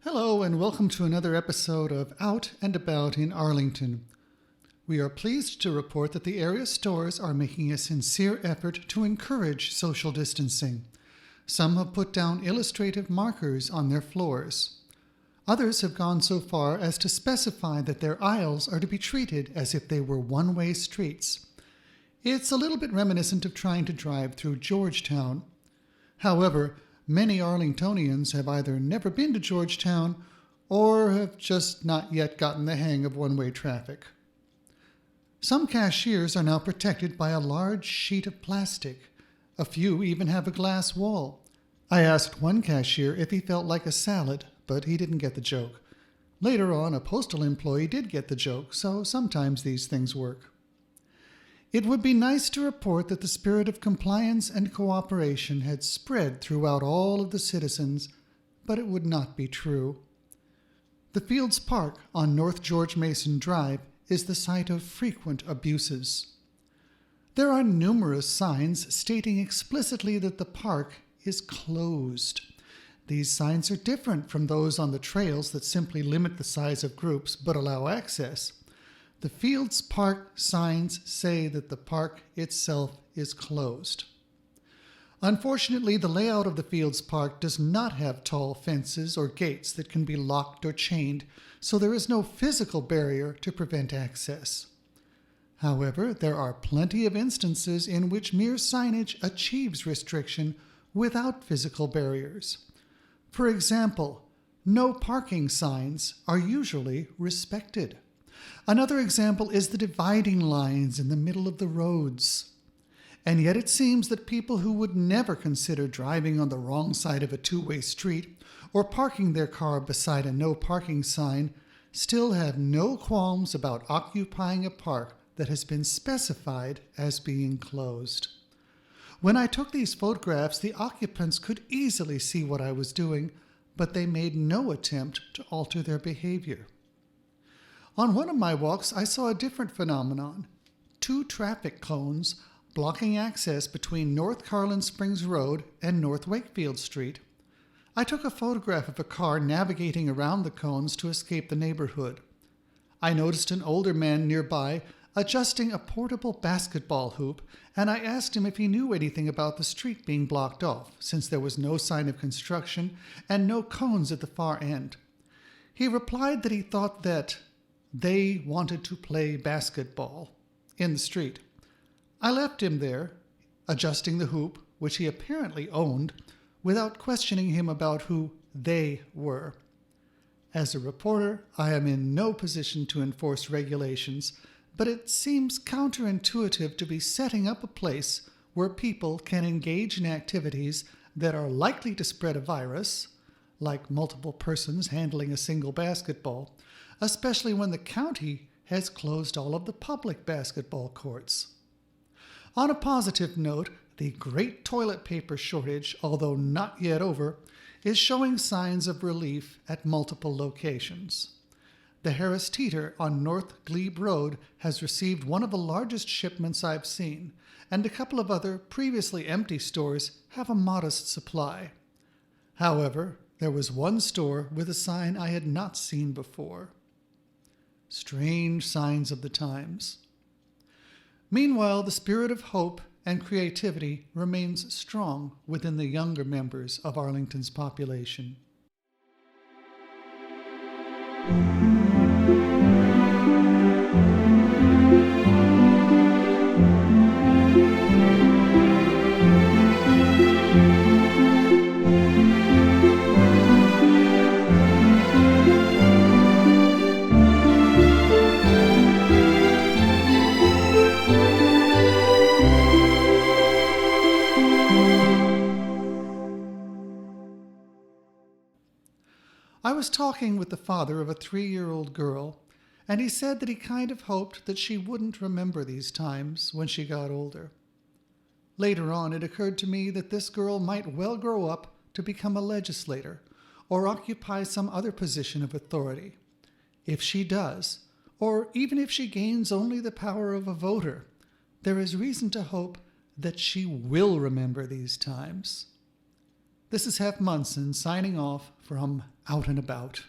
Hello and welcome to another episode of Out and About in Arlington. We are pleased to report that the area stores are making a sincere effort to encourage social distancing. Some have put down illustrative markers on their floors. Others have gone so far as to specify that their aisles are to be treated as if they were one-way streets. It's a little bit reminiscent of trying to drive through Georgetown. However, many Arlingtonians have either never been to Georgetown or have just not yet gotten the hang of one-way traffic. Some cashiers are now protected by a large sheet of plastic. A few even have a glass wall. I asked one cashier if he felt like a salad, but he didn't get the joke. Later on, a postal employee did get the joke, so sometimes these things work. It would be nice to report that the spirit of compliance and cooperation had spread throughout all of the citizens, but it would not be true. The Fields Park on North George Mason Drive is the site of frequent abuses. There are numerous signs stating explicitly that the park is closed. These signs are different from those on the trails that simply limit the size of groups but allow access. The Fields Park signs say that the park itself is closed. Unfortunately, the layout of the Fields Park does not have tall fences or gates that can be locked or chained, so there is no physical barrier to prevent access. However, there are plenty of instances in which mere signage achieves restriction without physical barriers. For example, no parking signs are usually respected. Another example is the dividing lines in the middle of the roads. And yet it seems that people who would never consider driving on the wrong side of a two-way street or parking their car beside a no parking sign still have no qualms about occupying a park that has been specified as being closed. When I took these photographs, the occupants could easily see what I was doing, but they made no attempt to alter their behavior. On one of my walks, I saw a different phenomenon. 2 traffic cones blocking access between North Carlin Springs Road and North Wakefield Street. I took a photograph of a car navigating around the cones to escape the neighborhood. I noticed an older man nearby adjusting a portable basketball hoop, and I asked him if he knew anything about the street being blocked off, since there was no sign of construction and no cones at the far end. He replied that he thought that they wanted to play basketball in the street. I left him there, adjusting the hoop, which he apparently owned, without questioning him about who they were. As a reporter, I am in no position to enforce regulations, but it seems counterintuitive to be setting up a place where people can engage in activities that are likely to spread a virus, like multiple persons handling a single basketball, especially when the county has closed all of the public basketball courts. On a positive note, the great toilet paper shortage, although not yet over, is showing signs of relief at multiple locations. The Harris Teeter on North Glebe Road has received one of the largest shipments I've seen, and a couple of other previously empty stores have a modest supply. However, there was one store with a sign I had not seen before. Strange signs of the times. Meanwhile, the spirit of hope and creativity remains strong within the younger members of Arlington's population. I was talking with the father of a 3-year-old girl, and he said that he kind of hoped that she wouldn't remember these times when she got older. Later on, it occurred to me that this girl might well grow up to become a legislator or occupy some other position of authority. If she does, or even if she gains only the power of a voter, there is reason to hope that she will remember these times. This is Hef Munson signing off from out and about.